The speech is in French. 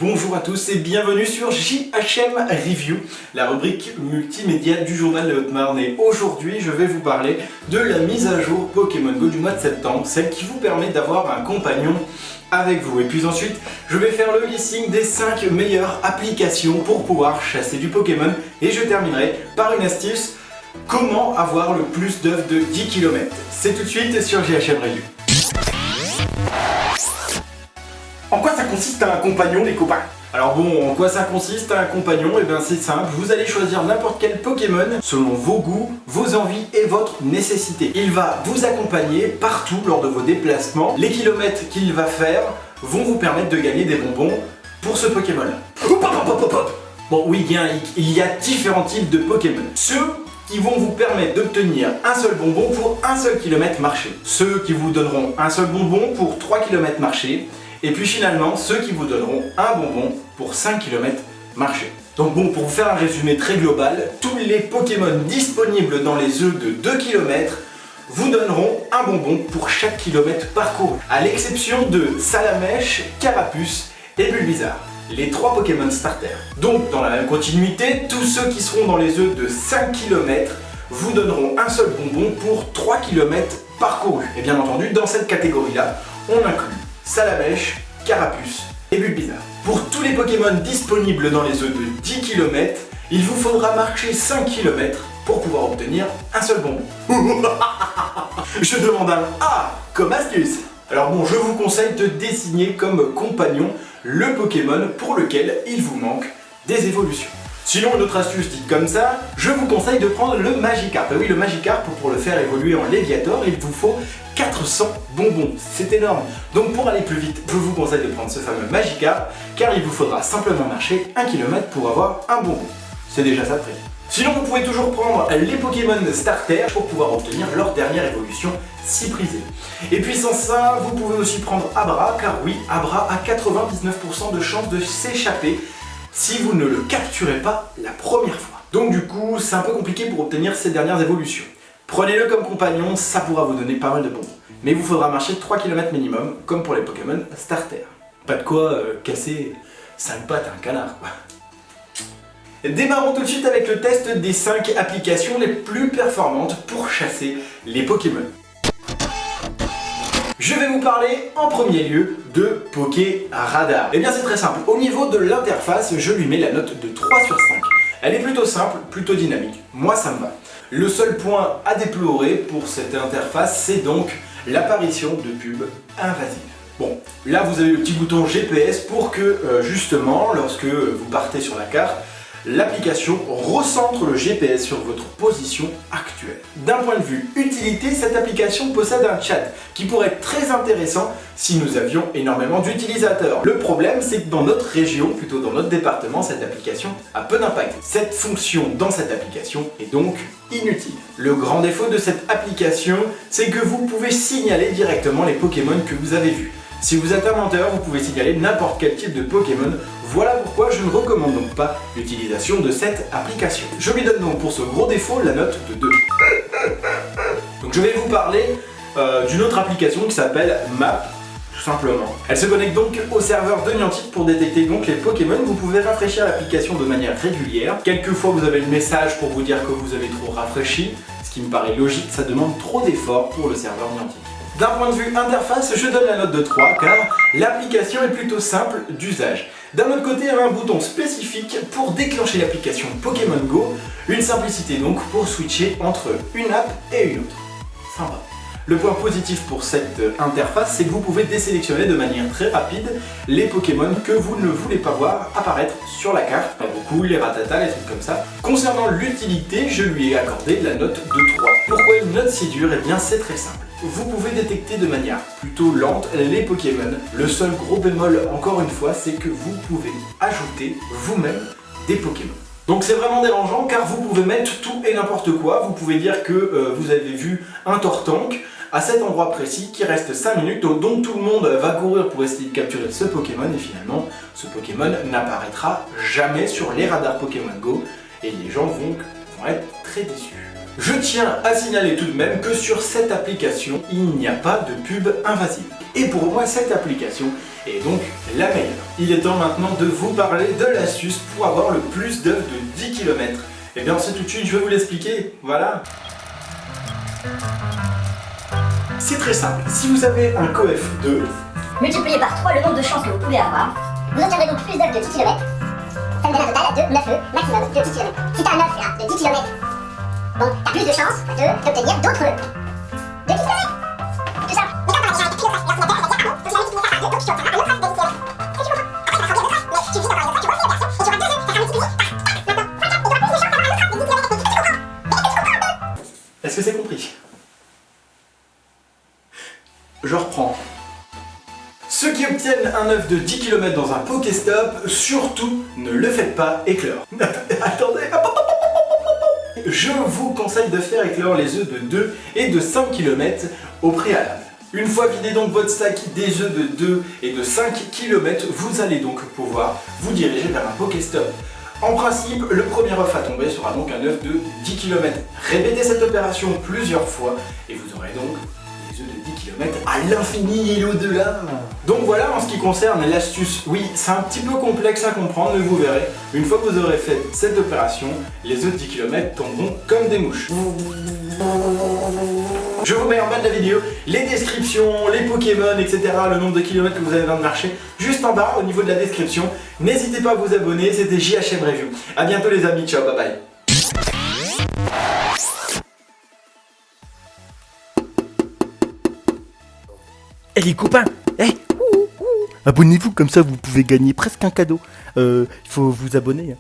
Bonjour à tous et bienvenue sur JHM Review, la rubrique multimédia du journal de Haute-Marne. Et aujourd'hui, je vais vous parler de la mise à jour Pokémon Go du mois de septembre, celle qui vous permet d'avoir un compagnon avec vous. Et puis ensuite, je vais faire le listing des 5 meilleures applications pour pouvoir chasser du Pokémon. Et je terminerai par une astuce, comment avoir le plus d'œufs de 10 km. C'est tout de suite sur JHM Review. En quoi ça consiste un compagnon, les copains? Alors bon, en quoi ça consiste un compagnon? Eh bien c'est simple, vous allez choisir n'importe quel Pokémon selon vos goûts, vos envies et votre nécessité. Il va vous accompagner partout lors de vos déplacements. Les kilomètres qu'il va faire vont vous permettre de gagner des bonbons pour ce Pokémon. Bon oui, il y a différents types de Pokémon. Ceux qui vont vous permettre d'obtenir un seul bonbon pour un seul kilomètre marché. Ceux qui vous donneront un seul bonbon pour 3 km marché. Et puis finalement, ceux qui vous donneront un bonbon pour 5 km marché. Donc bon, pour vous faire un résumé très global, tous les Pokémon disponibles dans les œufs de 2 km vous donneront un bonbon pour chaque kilomètre parcouru. À l'exception de Salamèche, Carapuce et Bulbizarre, les 3 Pokémon starter. Donc dans la même continuité, tous ceux qui seront dans les œufs de 5 km vous donneront un seul bonbon pour 3 km parcourus. Et bien entendu, dans cette catégorie-là, on inclut Salamèche, Carapuce et Bulbizarre. Pour tous les Pokémon disponibles dans les œufs de 10 km, il vous faudra marcher 5 km pour pouvoir obtenir un seul bonbon. Je demande un A comme astuce. Alors bon, je vous conseille de désigner comme compagnon le Pokémon pour lequel il vous manque des évolutions. Sinon, une autre astuce dite comme ça, je vous conseille de prendre le Magikarp. Et oui, le Magikarp, pour le faire évoluer en Léviator, il vous faut 400 bonbons. C'est énorme. Donc pour aller plus vite, je vous conseille de prendre ce fameux Magikarp, car il vous faudra simplement marcher 1 km pour avoir un bonbon. C'est déjà ça de prix. Sinon, vous pouvez toujours prendre les Pokémon Starter pour pouvoir obtenir leur dernière évolution si prisée. Et puis sans ça, vous pouvez aussi prendre Abra, car oui, Abra a 99% de chance de s'échapper si vous ne le capturez pas la première fois. Donc du coup, c'est un peu compliqué pour obtenir ces dernières évolutions. Prenez-le comme compagnon, ça pourra vous donner pas mal de bonbons. Mais il vous faudra marcher 3 km minimum, comme pour les Pokémon Starter. Pas de quoi casser 5 pattes à un canard, quoi. Démarrons tout de suite avec le test des 5 applications les plus performantes pour chasser les Pokémon. Je vais vous parler en premier lieu de PokéRadar. Et bien c'est très simple, au niveau de l'interface, je lui mets la note de 3 sur 5. Elle est plutôt simple, plutôt dynamique, moi ça me va. Le seul point à déplorer pour cette interface, c'est donc l'apparition de pubs invasives. Bon, là vous avez le petit bouton GPS pour que justement, lorsque vous partez sur la carte, l'application recentre le GPS sur votre position actuelle. D'un point de vue utilité, cette application possède un chat qui pourrait être très intéressant si nous avions énormément d'utilisateurs. Le problème, c'est que dans notre région, plutôt dans notre département, cette application a peu d'impact. Cette fonction dans cette application est donc inutile. Le grand défaut de cette application, c'est que vous pouvez signaler directement les Pokémon que vous avez vus. Si vous êtes un menteur, vous pouvez signaler n'importe quel type de Pokémon. Voilà pourquoi je ne recommande donc pas l'utilisation de cette application. Je lui donne donc pour ce gros défaut la note de 2. Donc je vais vous parler d'une autre application qui s'appelle Map, tout simplement. Elle se connecte donc au serveur de Niantic pour détecter donc les Pokémon. Vous pouvez rafraîchir l'application de manière régulière. Quelquefois vous avez le message pour vous dire que vous avez trop rafraîchi, ce qui me paraît logique, ça demande trop d'efforts pour le serveur Niantic. D'un point de vue interface, je donne la note de 3 car l'application est plutôt simple d'usage. D'un autre côté, elle a un bouton spécifique pour déclencher l'application Pokémon Go, une simplicité donc pour switcher entre une app et une autre. Sympa. Le point positif pour cette interface, c'est que vous pouvez désélectionner de manière très rapide les Pokémon que vous ne voulez pas voir apparaître sur la carte. Pas beaucoup, les Rattata, les trucs comme ça. Concernant l'utilité, je lui ai accordé la note de 3. Pourquoi une note si dure? Eh bien c'est très simple. Vous pouvez détecter de manière plutôt lente les Pokémon. Le seul gros bémol, encore une fois, c'est que vous pouvez ajouter vous-même des Pokémon. Donc c'est vraiment dérangeant car vous pouvez mettre tout et n'importe quoi. Vous pouvez dire que vous avez vu un Tortank à cet endroit précis qui reste 5 minutes, donc tout le monde va courir pour essayer de capturer ce Pokémon et finalement ce Pokémon n'apparaîtra jamais sur les radars Pokémon Go et les gens vont être très déçus. Je tiens à signaler tout de même que sur cette application, il n'y a pas de pub invasive. Et pour moi, cette application est donc la meilleure. Il est temps maintenant de vous parler de l'astuce pour avoir le plus d'œufs de 10 km. Et bien c'est tout de suite, je vais vous l'expliquer, voilà. C'est très simple, si vous avez un coef de... Multiplié par 3 le nombre de chances que vous pouvez avoir, vous obtiendrez donc plus d'œufs de 10 km. Ça me donne un total de 9 œufs maximum de 10 km. Si t'as un œuf là, de 10 km, bon, t'as plus de chances d'obtenir d'autres œufs de 10 km. Tout ça. Mais quand on a déjà été pile au face, lorsqu'on a perdu un donc tu vas multiplier ça par 2, donc tu obtiendras un autre œuf de 10 km. Et tu comprends. Après, ça va faire 2 œufs, mais tu vis encore les œufs, tu refais les versions, et tu auras 2 œufs, ça sera multiplié par 4 maintenant. 24, et tu auras plus de chances d'avoir un autre œuf de 10 km. Est-ce que tu comprends? Est-ce que c'est compris? Je reprends. Ceux qui obtiennent un œuf de 10 km dans un Pokéstop, surtout ne le faites pas éclore. Attendez. Je vous conseille de faire éclore les œufs de 2 et de 5 km au préalable. Une fois vidé donc votre sac des œufs de 2 et de 5 km, vous allez donc pouvoir vous diriger vers un Pokéstop. En principe, le premier œuf à tomber sera donc un œuf de 10 km. Répétez cette opération plusieurs fois et vous aurez donc des œufs de 10 km à l'infini et l'au-delà. Donc voilà en ce qui concerne l'astuce. Oui, c'est un petit peu complexe à comprendre, mais vous verrez, une fois que vous aurez fait cette opération, les œufs de 10 km tomberont comme des mouches. Je vous mets en bas de la vidéo les descriptions, les Pokémon, etc., le nombre de kilomètres que vous avez dans le marché, juste en bas au niveau de la description. N'hésitez pas à vous abonner, c'était JHM Review. A bientôt les amis, ciao, bye bye. Eh les copains, abonnez-vous, comme ça vous pouvez gagner presque un cadeau. Il faut vous abonner.